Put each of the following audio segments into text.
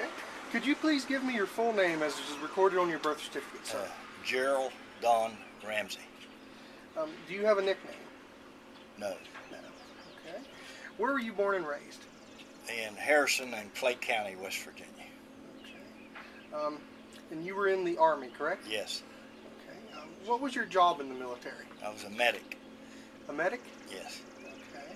Okay. Could you please give me your full name as is recorded on your birth certificate, sir? Jearl Don Ramsey. Do you have a nickname? No. Okay. Where were you born and raised? In Harrison and Clay County, West Virginia. Okay. And you were in the Army, correct? Yes. Okay. What was your job in the military? I was a medic. A medic? Yes. Okay.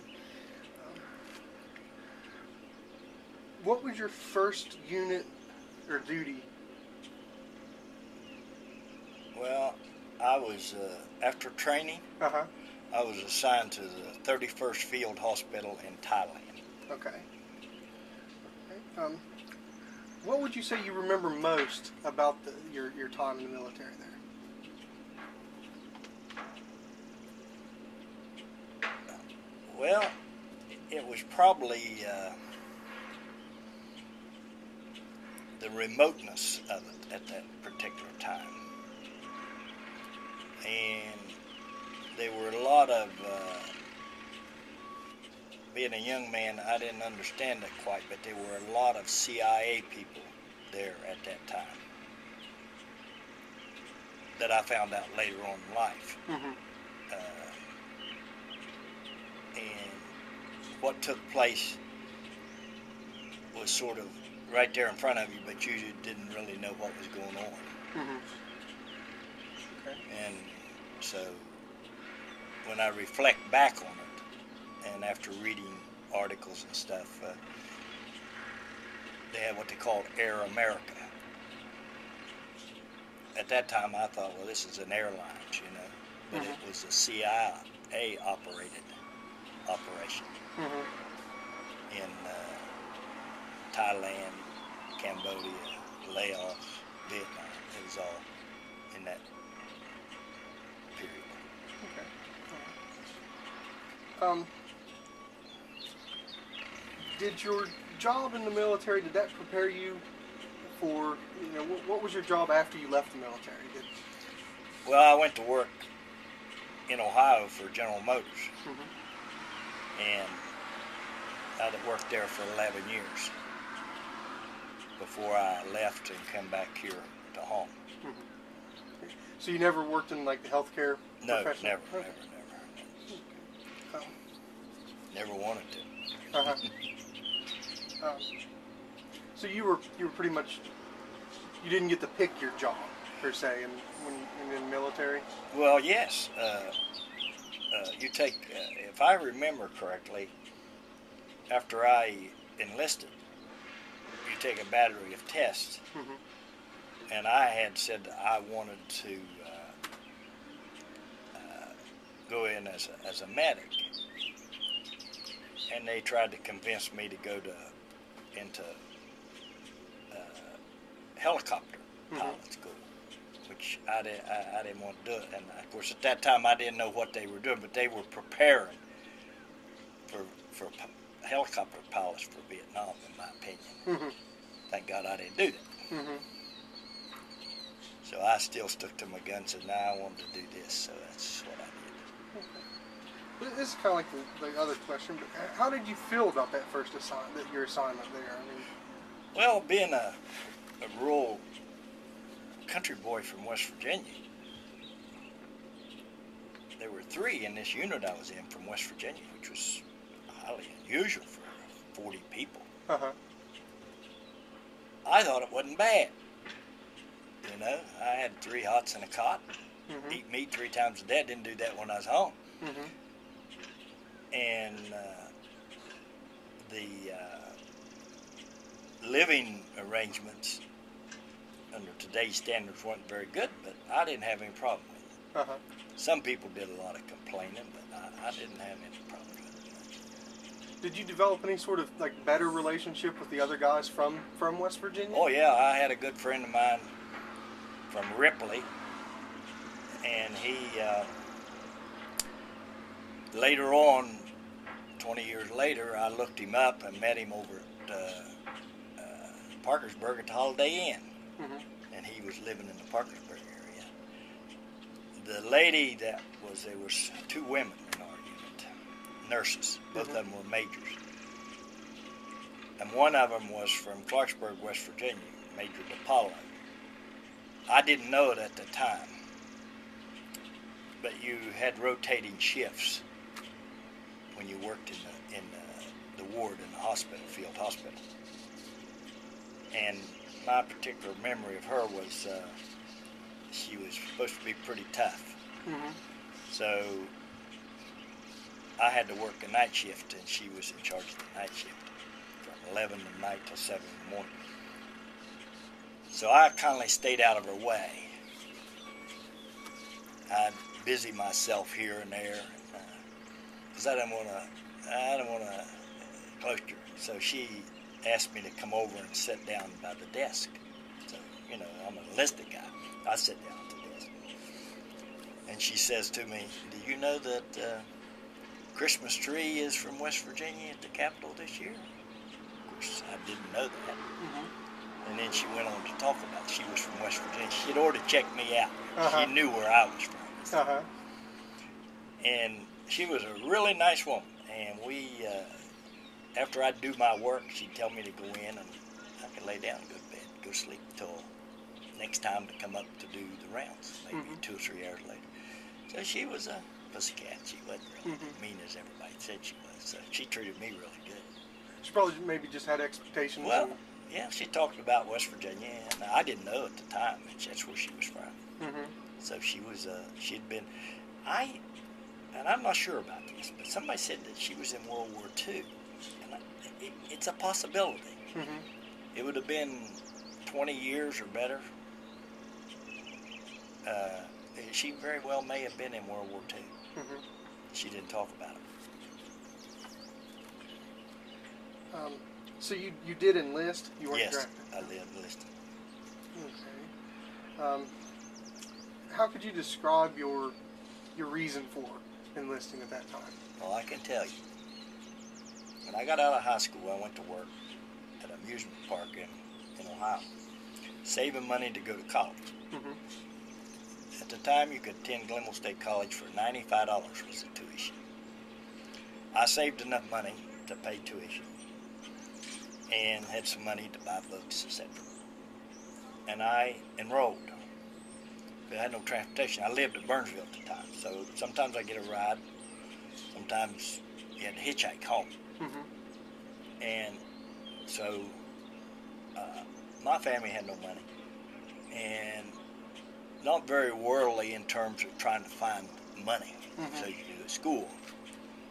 What was your first unit or duty? Well, I was, after training, Uh-huh. I was assigned to the 31st Field Hospital in Thailand. Okay. What would you say you remember most about your time in the military there? Well, it was probably the remoteness of it at that particular time. And there were a lot of, being a young man, I didn't understand it quite, but there were a lot of CIA people there at that time that I found out later on in life. Mm-hmm. And what took place was sort of right there in front of you, but you didn't really know what was going on. Mm-hmm. Okay. And so when I reflect back on it, and after reading articles and stuff, they had what they called Air America. At that time, I thought, well, this is an airline, but Mm-hmm. it was a CIA operated operation Mm-hmm. in Thailand, Cambodia, Laos, Vietnam. It was all in that period. Okay. Did your job in the military, did that prepare you for, what was your job after you left the military? Well, I went to work in Ohio for General Motors, and I worked there for 11 years before I left and came back here to home. Mm-hmm. So you never worked in like the healthcare profession? Never. Okay. Never wanted to. Uh-huh. So you were pretty much, you didn't get to pick your job per se when you were in the military? Well, yes. You take, if I remember correctly, after I enlisted, you take a battery of tests, and I had said I wanted to go in as a medic, and they tried to convince me to go into helicopter pilot school, which I didn't want to do it. And of course, at that time, I didn't know what they were doing, but they were preparing for helicopter pilots for Vietnam, in my opinion. Thank God I didn't do that. So I still stuck to my guns, and now I wanted to do this, so that's what I did. This is kind of like the other question, but how did you feel about that first your assignment there? Well, being a rural country boy from West Virginia, there were 3 in this unit I was in from West Virginia, which was highly unusual for 40 people. I thought it wasn't bad. I had 3 hots and a cot, eat meat 3 times a day. I didn't do that when I was home. And the living arrangements under today's standards weren't very good, but I didn't have any problem with it. Some people did a lot of complaining, but I didn't have any problem with it. Did you develop any sort of like better relationship with the other guys from West Virginia? Oh yeah, I had a good friend of mine from Ripley, and he later on, 20 years later, I looked him up and met him over at Parkersburg at the Holiday Inn, and he was living in the Parkersburg area. The lady there was 2 women in our unit, nurses. Both of them were majors. and one of them was from Clarksburg, West Virginia, Major DePaulo. I didn't know it at the time, but you had rotating shifts when you worked in the ward in the hospital, field hospital. And my particular memory of her was she was supposed to be pretty tough. Mm-hmm. So I had to work a night shift, and she was in charge of the night shift from 11 at night till 7 in the morning. So I kindly stayed out of her way. I'd busy myself here and there, because I didn't want to close her. So she asked me to come over and sit down by the desk. So, you know, I'm an enlisted guy. I sit down at the desk. And she says to me, "Do you know that Christmas tree is from West Virginia at the Capitol this year?" Of course, I didn't know that. Mm-hmm. And then she went on to talk about it. She was from West Virginia. She'd already checked me out. Uh-huh. She knew where I was from. Uh-huh. And she was a really nice woman. And we, after I'd do my work, she'd tell me to go in, and I could lay down and go to bed, go sleep till next time to come up to do the rounds, maybe Mm-hmm. 2 or 3 hours later. So she was a pussycat. She wasn't really Mm-hmm. mean as everybody said she was. So she treated me really good. She probably maybe just had expectations. Well, yeah, she talked about West Virginia, and I didn't know at the time that that's where she was from. Mm-hmm. So she was, she'd been, and I'm not sure about this, but somebody said that she was in World War II, and it's a possibility. Mm-hmm. It would have been 20 years or better. She very well may have been in World War II. Mm-hmm. She didn't talk about it. So you did enlist? You weren't Yes, drafted? I enlisted. Okay. How could you describe your reason for enlisting at that time? Well, I can tell you. When I got out of high school, I went to work at an amusement park in Ohio, saving money to go to college. Mm-hmm. At the time, you could attend Glenville State College for $95 was the tuition. I saved enough money to pay tuition and had some money to buy books, etc. And I enrolled. But I had no transportation. I lived in Burnsville at the time, so sometimes I get a ride. Sometimes you had to hitchhike home. Mm-hmm. And so my family had no money, and not very worldly in terms of trying to find money. Mm-hmm. So you could go to school.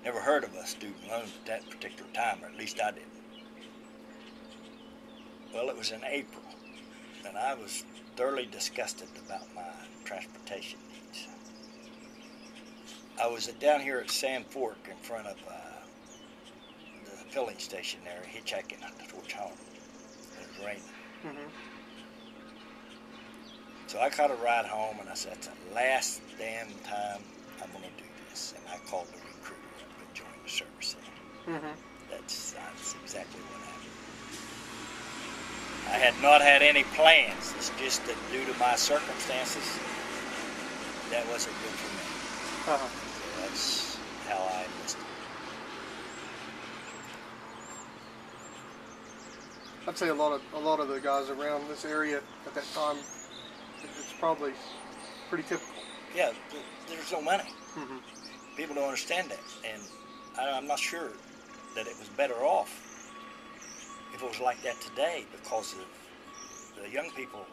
Never heard of a student loan at that particular time, or at least I didn't. Well, it was in April, and I was thoroughly disgusted about my transportation needs. I was down here at Sand Fork in front of the filling station there, hitchhiking towards home. It was raining. Mm-hmm. So I caught a ride home, and I said, "That's the last damn time I'm going to do this." And I called the recruiter up and joined the service there. Mm-hmm. That's exactly what happened. I had not had any plans. It's just that due to my circumstances, that wasn't good for me. Uh-huh. So that's how I enlisted. I'd say a lot of the guys around this area at that time, it's probably pretty typical. Yeah, there's no money. Mm-hmm. People don't understand that, and I'm not sure that it was better off if it was like that today, because of the young people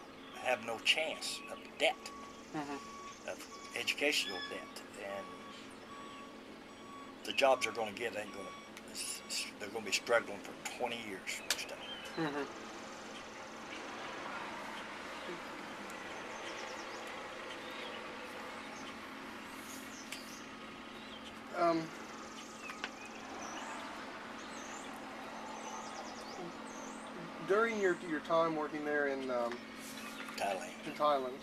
have no chance of debt, Mm-hmm. of educational debt, and the jobs they're going to get ain't going to. They're going to be struggling for 20 years for stuff. Mm-hmm. During your time working there in Thailand,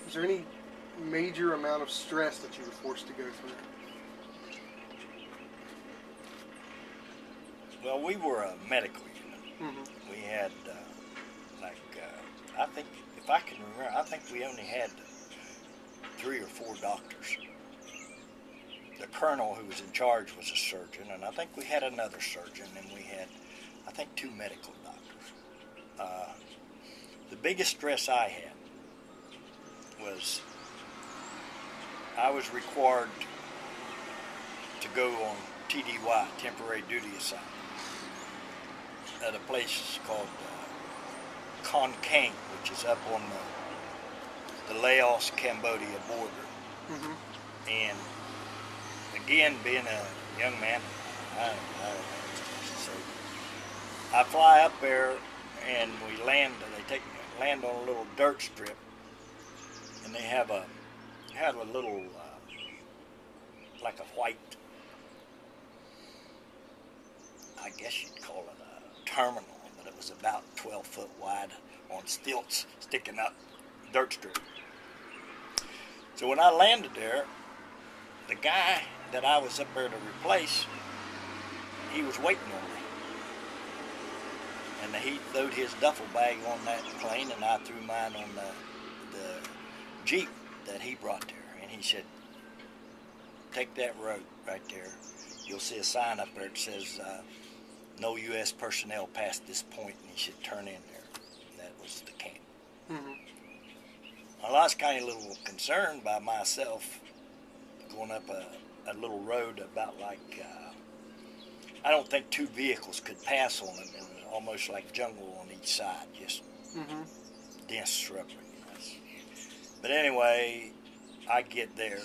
was there any major amount of stress that you were forced to go through? Well, we were a medical unit. Mm-hmm. We had, I think, if I can remember, I think we only had 3 or 4 doctors the colonel who was in charge was a surgeon, and I think we had another surgeon, and we had, I think, 2 medical doctors. The biggest stress I had was I was required to go on TDY, temporary duty assignment, at a place called Con Cang, which is up on the Laos-Cambodia border. Mm-hmm. And again, being a young man, so I fly up there and we land. They land on a little dirt strip, and they have a little like a white, I guess you'd call it a terminal, but it was about 12 foot wide on stilts sticking up dirt strip. So when I landed there, the guy that I was up there to replace, he was waiting on me. And he threw his duffel bag on that plane, and I threw mine on the Jeep that he brought there. And he said, take that road right there. You'll see a sign up there that says, no U.S. personnel past this point, and you should turn in there. That was the camp. Mm-hmm. Well, I was kind of a little concerned by myself going up a little road about like, I don't think 2 vehicles could pass on it. It was almost like jungle on each side, just Mm-hmm. dense shrubbery. But anyway, I get there,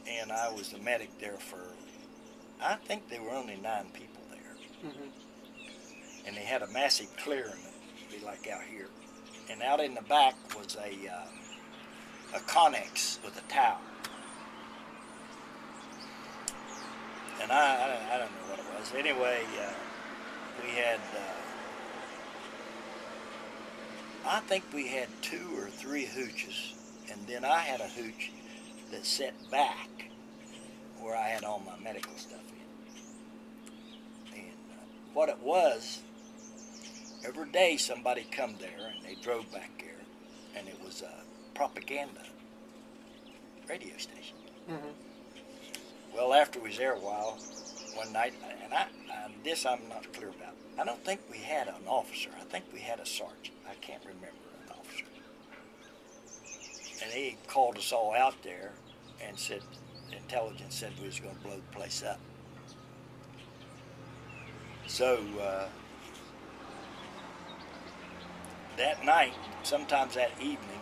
and I was the medic there for, I think there were only 9 people there. Mm-hmm. And they had a massive clearing, it'd be like out here. And out in the back was a Connex with a tower. And I don't know what it was. Anyway, we had, I think we had 2 or 3 hooches, and then I had a hooch that set back where I had all my medical stuff in. And what it was, every day somebody come there and they drove back there, and it was a propaganda radio station. Mm-hmm. Well, after we was there a while, one night, and this I'm not clear about. I don't think we had an officer. I think we had a sergeant. I can't remember an officer. And he called us all out there and said, intelligence said we was going to blow the place up. So that night, sometimes that evening,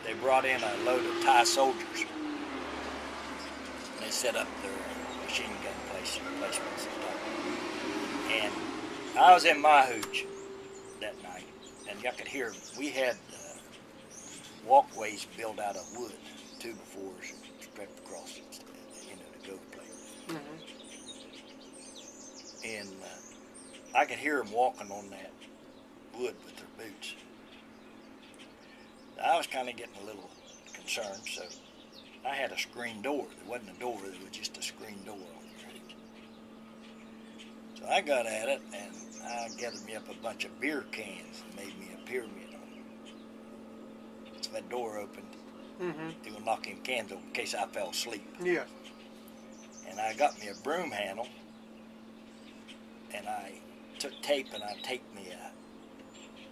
they brought in a load of Thai soldiers. And they set up their machine gun placements and stuff. And I was in my hooch that night, and y'all could hear, we had walkways built out of wood, 2x4s stretched across, to go the place. Mm-hmm. And I could hear them walking on that wood with their boots. I was kind of getting a little concerned, so I had a screen door. There wasn't a door, there was just a screen door on your hooch. So I got at it, and I gathered me up a bunch of beer cans and made me a pyramid on it. So that door opened, Mm-hmm. it was knocking cans over in case I fell asleep. Yeah. And I got me a broom handle, and I took tape, and I taped me a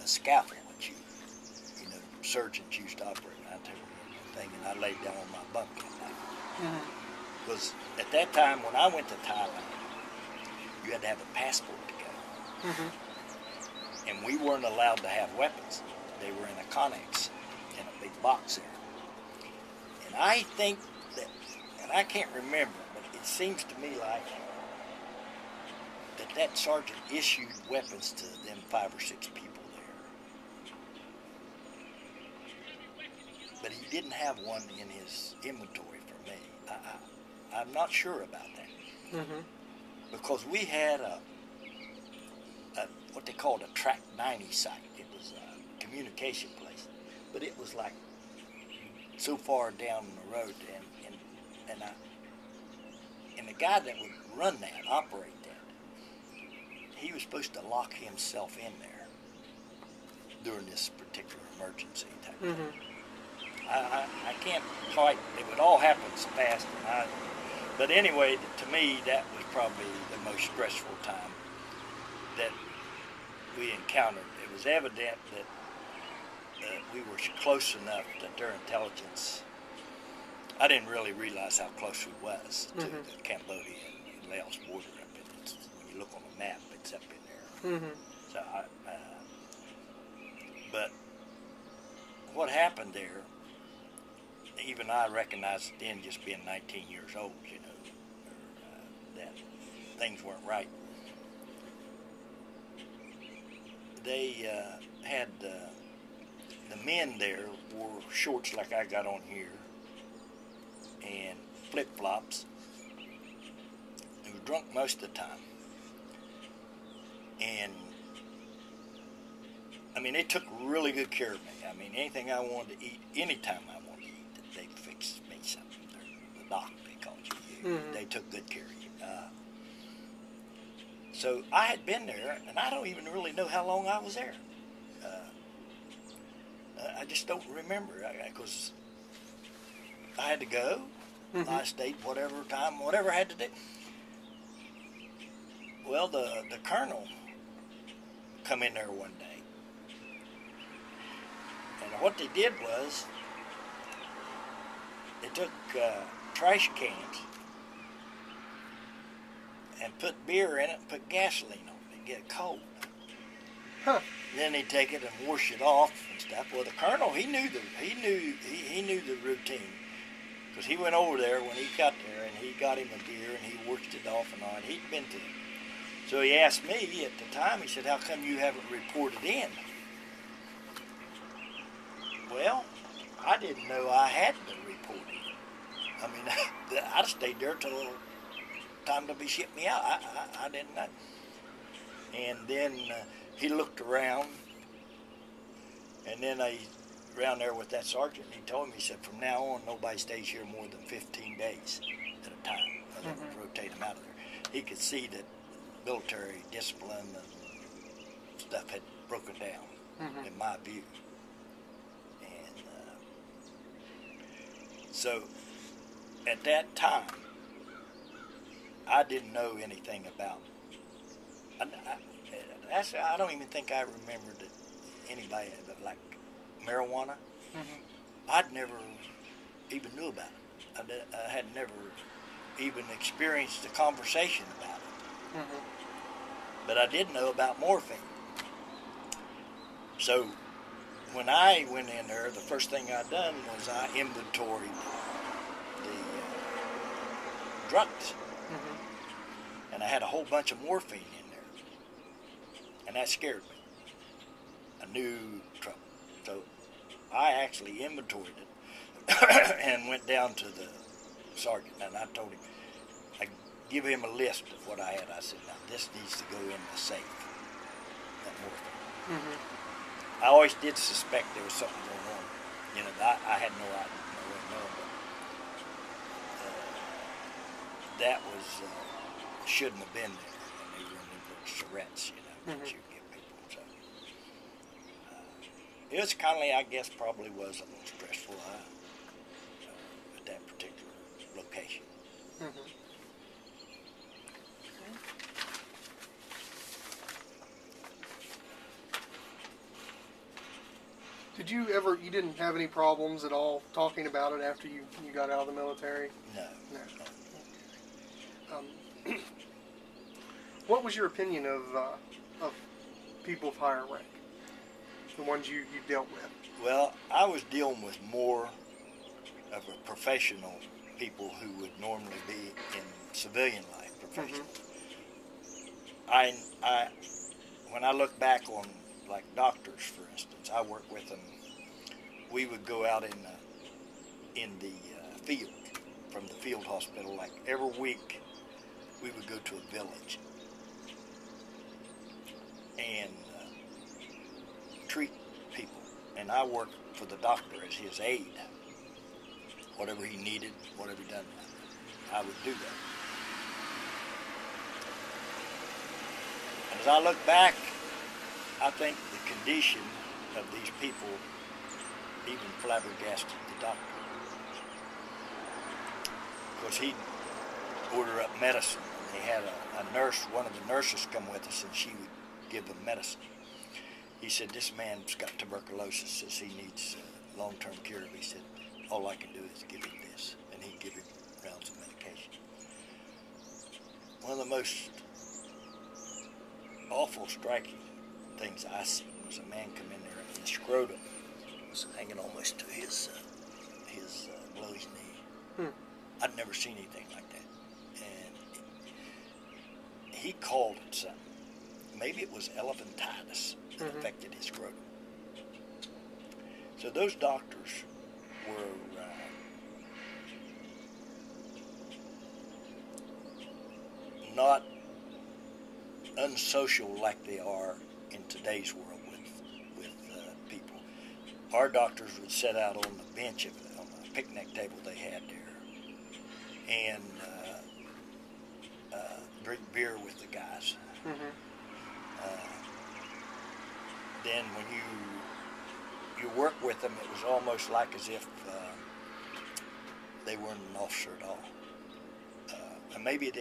scalpel that surgeons used to operate. And I took the thing, and I laid down on my bunk that night. Mm-hmm. Because at that time, when I went to Thailand, you had to have a passport to go. Mm-hmm. And we weren't allowed to have weapons. They were in a Connex, in a big box there. And I think that, and I can't remember, but it seems to me like that sergeant issued weapons to them 5 or 6 people there. But he didn't have one in his inventory for me. I'm not sure about that. Mm-hmm. Because we had a what they called a Track 90 site. It was a communication place. But it was like so far down the road, and the guy that would run that, operate that, he was supposed to lock himself in there during this particular emergency type Mm-hmm. thing. I can't quite, it would all happen so fast. But anyway, to me, that was probably the most stressful time that we encountered. It was evident that we were close enough that their intelligence, I didn't really realize how close we was to the Cambodia and Laos border up in it. When you look on the map, it's up in there. So but what happened there, even I recognized it then, just being 19 years old, you know, that things weren't right. They had the men there wore shorts like I got on here and flip-flops. They were drunk most of the time. And I mean, they took really good care of me. I mean, anything I wanted to eat, anytime I wanted to eat, they fixed me something. The doc, they called you. They took good care of you. So I had been there, and I don't even really know how long I was there. I just don't remember, because I had to go. I stayed whatever time, whatever I had to do. Well, the colonel come in there one day. And what they did was, they took trash cans and put beer in it and put gasoline on it and get it cold. Then he'd take it and wash it off and stuff. Well, the colonel, he knew the routine, because he went over there when he got there and he got him a beer and he washed it off and all. And he'd been to it. So he asked me at the time, he said, "How come you haven't reported in?" Well, I didn't know I had to report in. I mean, I stayed there till time to be shipped me out. I didn't know. And then he looked around, and then around there with that sergeant, he told me, he said, "From now on, nobody stays here more than 15 days at a time." They would rotate them out of there. He could see that military discipline and stuff had broken down, in my view. And so at that time, I didn't know anything about I don't even think I remembered that anybody like marijuana. I'd never even knew about it. I had never even experienced a conversation about it. But I did know about morphine. So when I went in there, the first thing I done was I inventoried the drugs. And I had a whole bunch of morphine in there. And that scared me. I knew trouble. So I actually inventoried it and went down to the sergeant, and I told him, I give him a list of what I had. I said, "Now this needs to go in the safe, that morphine." I always did suspect there was something going on. You know, I had no idea, no way of knowing, but that was, shouldn't have been there. And they were in little charrettes, you know, that you give people. So it was kind of, I guess, probably was a little stressful at that particular location. Did you ever, you didn't have any problems at all talking about it after you got out of the military? No. What was your opinion of people of higher rank? The ones you dealt with? Well, I was dealing with more of a professional people who would normally be in civilian life, professional. When I look back on, like, doctors, for instance, I work with them. We would go out in the field, from the field hospital, like every week we would go to a village and treat people. And I worked for the doctor as his aide. Whatever he needed, whatever he done, I would do that. And as I look back, I think the condition of these people even flabbergasted the doctor. Because he'd order up medicine. And they had a nurse, one of the nurses come with us, and she would give him medicine. He said, this man's got tuberculosis, says he needs long-term cure. He said, all I can do is give him this. And he'd give him rounds of medication. One of the most awful, striking things I seen was a man come in there and his scrotum was hanging almost to his below his knee. I'd never seen anything like that. And he called it something. Maybe it was elephantitis that affected his scrotum. So those doctors were not unsocial like they are in today's world with people. Our doctors would sit out on the bench on the picnic table they had there and drink beer with the guys. Then when you work with them, it was almost like as if they weren't an officer at all. And maybe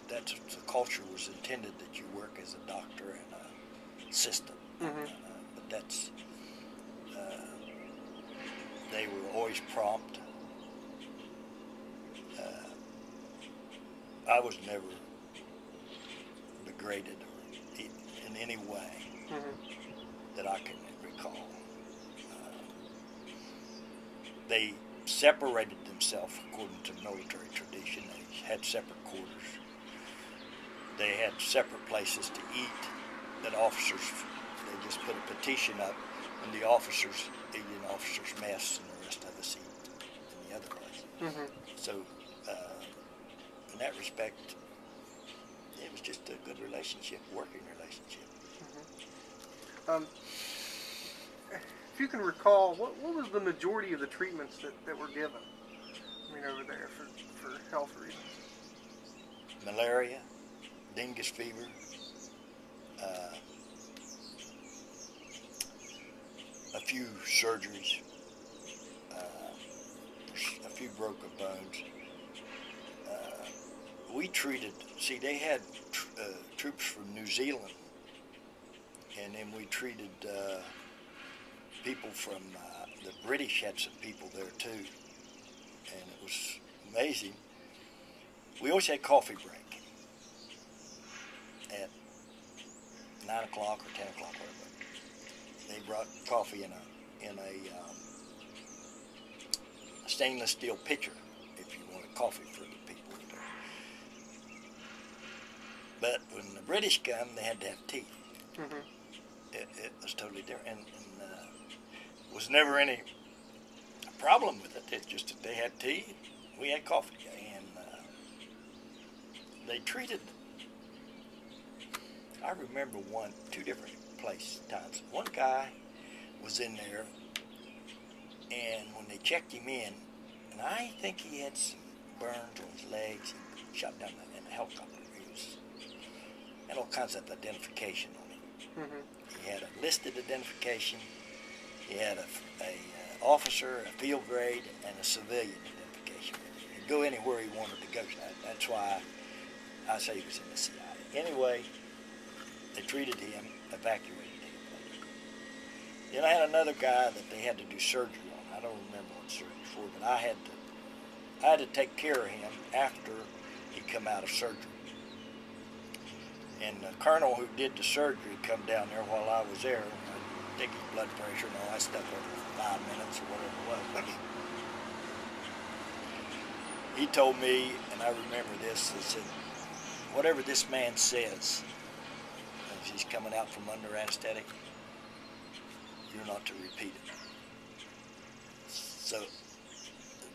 that's the culture was intended, that you work as a doctor and a assistant. But that's they were always prompt. I was never degraded or in any way that I can recall. They separated themselves according to military tradition. They had separate quarters. They had separate places to eat. That officers, they just put a petition up, and the officers eat in officers' mess, and the rest of us eat in the other place. So, in that respect, it was just a good relationship, working relationship. If you can recall, what was the majority of the treatments that were given? I mean, over there for health reasons. Malaria, dengue fever, a few surgeries, a few broken bones. We treated, see, they had troops from New Zealand, and then we treated people from the British had some people there too, and it was amazing. We always had coffee break at 9 o'clock or 10 o'clock, whatever. They brought coffee in a stainless steel pitcher if you wanted coffee for the people. But when the British come, they had to have tea. It was totally different, and was never any problem with it. It's just that they had tea, we had coffee, and they treated. I remember two different times. One guy was in there, and when they checked him in, and I think he had some burns on his legs and shot down in a helicopter. Had all kinds of identification on him. He had a listed identification. He had a officer, a field grade, and a civilian identification. He'd go anywhere he wanted to go. That's why I say he was in the CIA. Anyway, they treated him, evacuated him. Then I had another guy that they had to do surgery on. I don't remember what surgery for, but I had to take care of him after he come out of surgery. And the colonel who did the surgery come down there while I was there. I'd take his blood pressure and all that stuff over 5 minutes or whatever it was. He told me, and I remember this, he said, whatever this man says, as he's coming out from under anesthetic, you're not to repeat it. So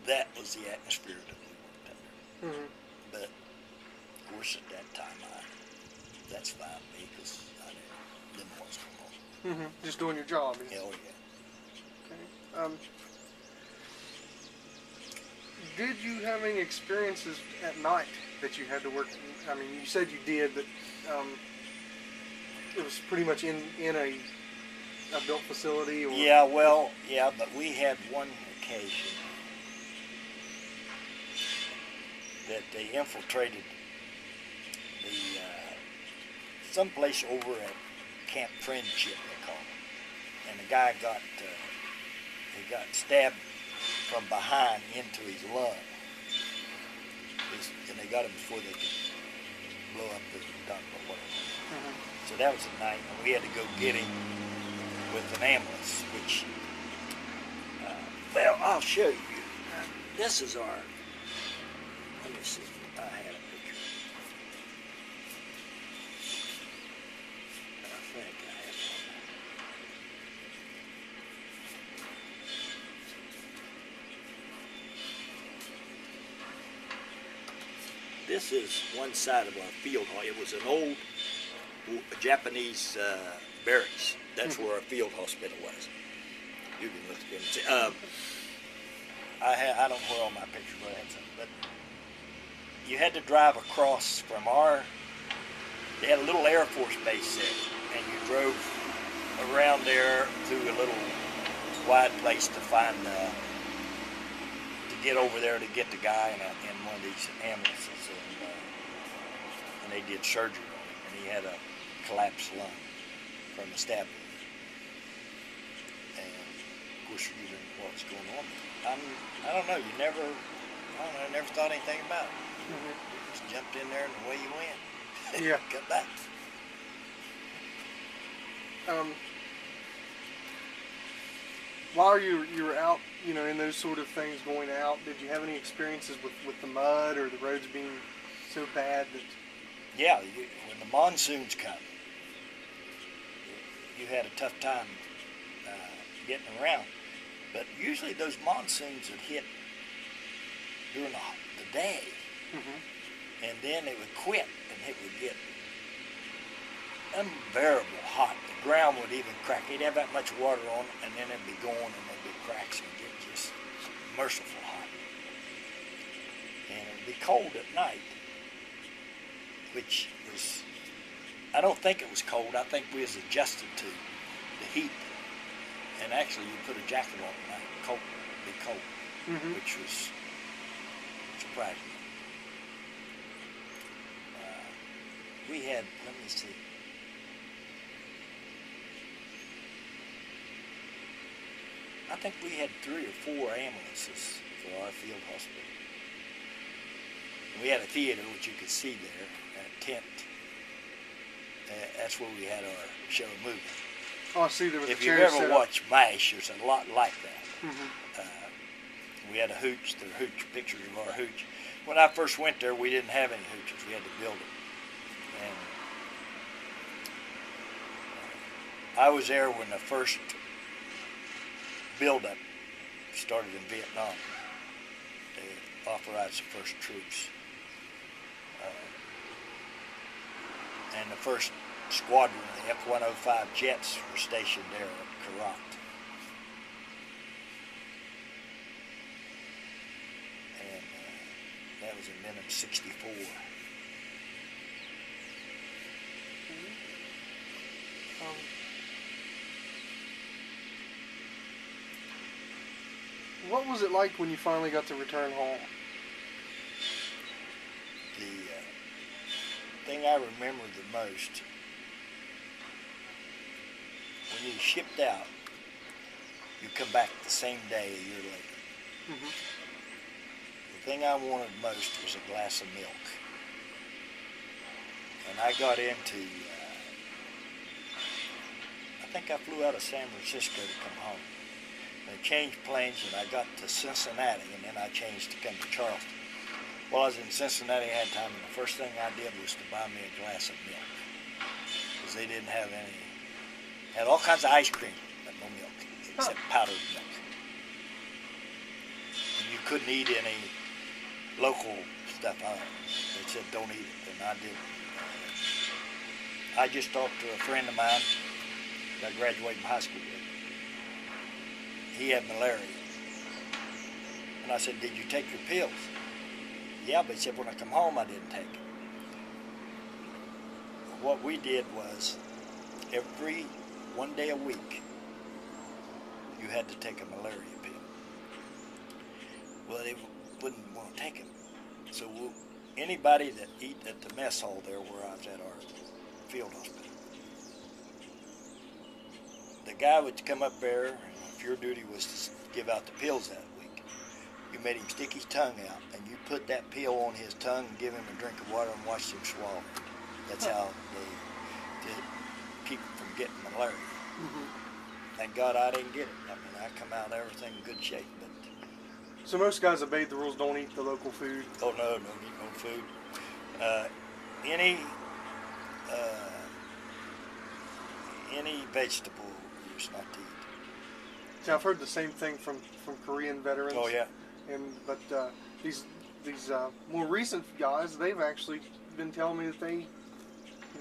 that was the atmosphere that we worked under. But, of course, at that time, that's fine with me, because I didn't know what's going on. Just doing your job. Oh, yeah. Okay. Did you have any experiences at night that you had to work? I mean, you said you did, but it was pretty much in a a built facility? Or Yeah, well, yeah, but we had one occasion that they infiltrated the someplace over at Camp Friendship, they call it, and the guy got he got stabbed from behind into his lung, and they got him before they could blow up the dump or whatever. So that was the night, and we had to go get him with an ambulance, which, well, I'll show you. This is our, let me see, I had a picture. I think I had one. This is one side of our field hall. It was an old Japanese barracks. That's where our field hospital was. You can look at it and see. I don't know where all my pictures were at, but you had to drive across from they had a little Air Force base there, and you drove around there through a little wide place to find, to get over there to get the guy in one of these ambulances, and they did surgery on him, and he had a collapsed lung from a stab wound. And of course, you didn't know what's going on. I don't know. I never thought anything about it. You just jumped in there and away you went. Yeah. Come back. While you were out, in those sort of things going out, did you have any experiences with the mud or the roads being so bad that? Yeah, when the monsoons come, you had a tough time getting around. But usually those monsoons would hit during the day, and then it would quit, and it would get unbearable hot. The ground would even crack. They'd have that much water on it, and then it'd be going, and there'd be cracks, and get just merciful hot. And it'd be cold at night, which was, I don't think it was cold. I think we was adjusted to the heat. And actually, you put a jacket on at night, be cold, which was surprising. We had, let me see. I think we had 3 or 4 ambulances for our field hospital. We had a theater, which you could see there, a tent. That's where we had our show movie. Oh, I see. There was if a you've chair ever set watched MASH, there's a lot like that. We had a hooch. There were pictures of our hooch. When I first went there, we didn't have any hooches. We had to build it. And I was there when the first build-up started in Vietnam. They authorized the first troops. And the first squadron, the F-105 jets, were stationed there at Karat. And that was in minute 64. What was it like when you finally got to return home? The thing I remember the most, when you shipped out, you come back the same day a year later. The thing I wanted most was a glass of milk. And I got into, I think I flew out of San Francisco to come home. And I changed planes, and I got to Cincinnati, and then I changed to come to Charleston. While I was in Cincinnati, I had time, and the first thing I did was to buy me a glass of milk. Because they didn't have any, had all kinds of ice cream, but no milk, except powdered milk. And you couldn't eat any local stuff. They said don't eat it, and I didn't. I just talked to a friend of mine that I graduated from high school with. He had malaria. And I said, did you take your pills? Yeah, but he said, when I come home, I didn't take it. What we did was, every one day a week, you had to take a malaria pill. Well, they wouldn't want to take it. So anybody that eat at the mess hall there where I was at our field hospital, the guy would come up there, and if your duty was to give out the pills that week, you made him stick his tongue out, and you put that pill on his tongue and give him a drink of water and watched him swallow it. That's how they keep him from getting malaria. Thank God I didn't get it. I mean, I come out everything in good shape. But So most guys that obey the rules don't eat the local food? oh no, don't eat no food. Any vegetable you're just not to eat. See, I've heard the same thing from Korean veterans. Oh yeah. But these more recent guys, they've actually been telling me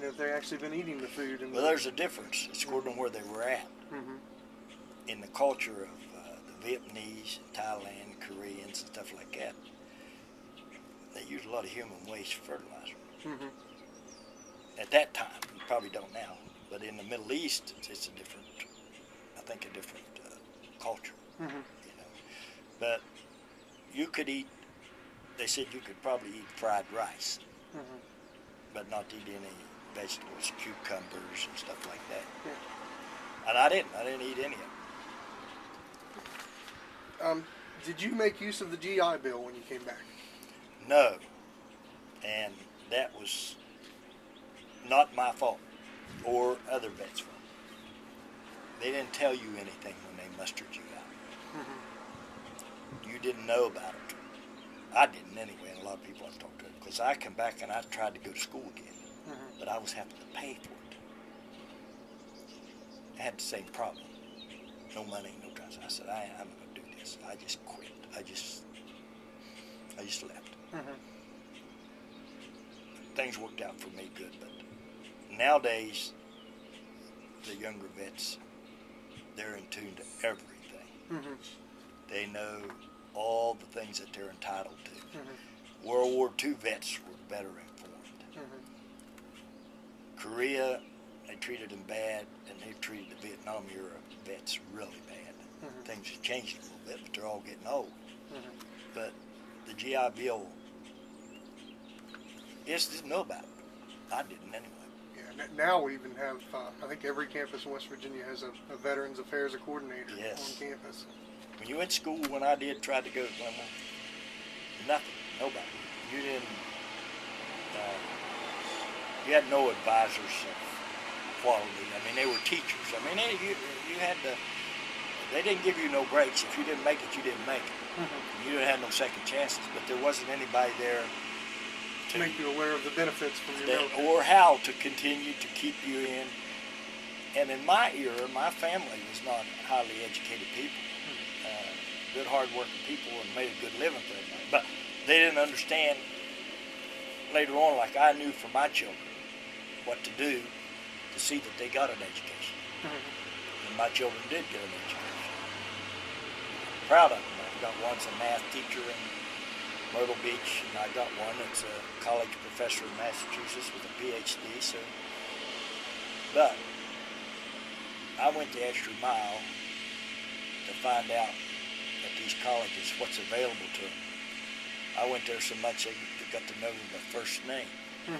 that they actually been eating the food. And Well, there's a difference. It's according to where they were at. In the culture of the Vietnamese, Thailand, Koreans, and stuff like that, they use a lot of human waste fertilizer. At that time, you probably don't now, but in the Middle East, it's a different, I think, a different culture. You know, but you could eat. They said you could probably eat fried rice, but not eat any vegetables, cucumbers, and stuff like that. And I didn't eat any of them. Did you make use of the GI Bill when you came back? No, and that was not my fault or other vets' fault. They didn't tell you anything when they mustered you out. You didn't know about it. I didn't anyway, and a lot of people I've talked to, because I come back and I tried to go to school again, but I was having to pay for it. I had the same problem. No money, no transit. I said, I'm not going to do this. I just quit. I just left. Things worked out for me good, but nowadays, the younger vets, they're in tune to everything. They know all the things that they're entitled to. World War II vets were better informed. Korea, they treated them bad, and they treated the Vietnam era vets really bad. Things have changed a little bit, but they're all getting old. But the GI Bill, just didn't know about it. I didn't anyway. Yeah. Now we even have, I think every campus in West Virginia has a Veterans Affairs coordinator on campus. When you went to school, when I tried to go to Glenmore, nothing, nobody. You didn't, you had no advisors of quality. I mean, they were teachers. I mean, you had to, they didn't give you no breaks. If you didn't make it, you didn't make it. You didn't have no second chances, but there wasn't anybody there to make you aware of the benefits from your military. Or how to continue to keep you in. And in my era, my family was not highly educated people. Good, hard-working people and made a good living for everybody. But they didn't understand later on, like I knew for my children, what to do to see that they got an education. And my children did get an education. I'm proud of them. I've got one's a math teacher in Myrtle Beach, and I got one that's a college professor in Massachusetts with a PhD. So, but I went the extra mile to find out at these colleges what's available to them. I went there so much they got to know them by first name. You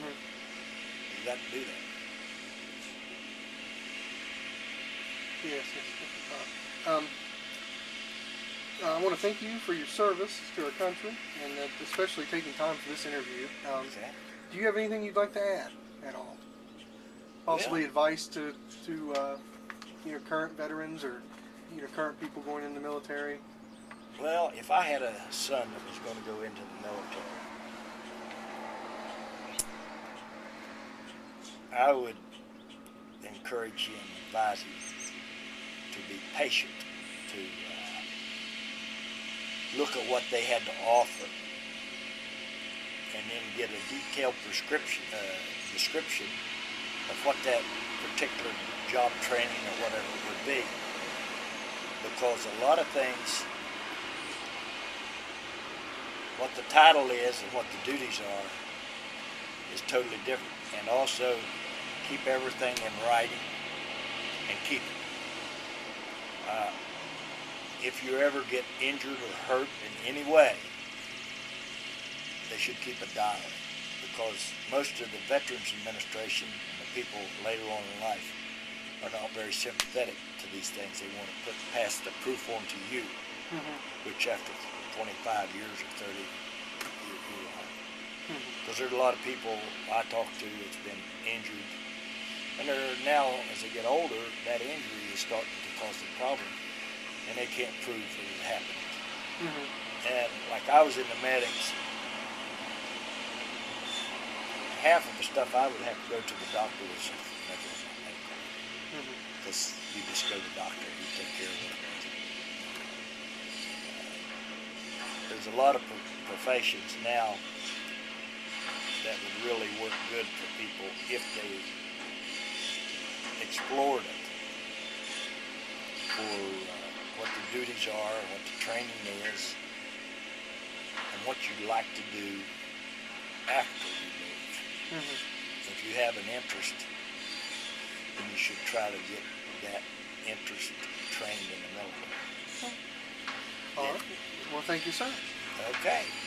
got to do that. Yes. I want to thank you for your service to our country, and especially taking time for this interview. Okay. Do you have anything you'd like to add at all? Possibly advice to current veterans or current people going in the military? Well, if I had a son that was going to go into the military, I would encourage him and advise him to be patient, to look at what they had to offer, and then get a detailed description of what that particular job training or whatever would be. Because a lot of things, what the title is and what the duties are is totally different. And also keep everything in writing and keep it. if you ever get injured or hurt in any way, they should keep a diary, because most of the Veterans Administration and the people later on in life are not very sympathetic to these things. They want to pass the proof on to you, which after 25 years or 30, you are. Because there's a lot of people I talk to that's been injured, and they're now, as they get older, that injury is starting to cause them problems, and they can't prove that it happened. And like I was in the medics, half of the stuff I would have to go to the doctor was medical. Because you just go to the doctor, you take care of it. There's a lot of professions now that would really work good for people if they explored it for what the duties are, what the training is, and what you'd like to do after you move. If you have an interest, then you should try to get that interest trained in the military. All right. Well, thank you, sir. Okay.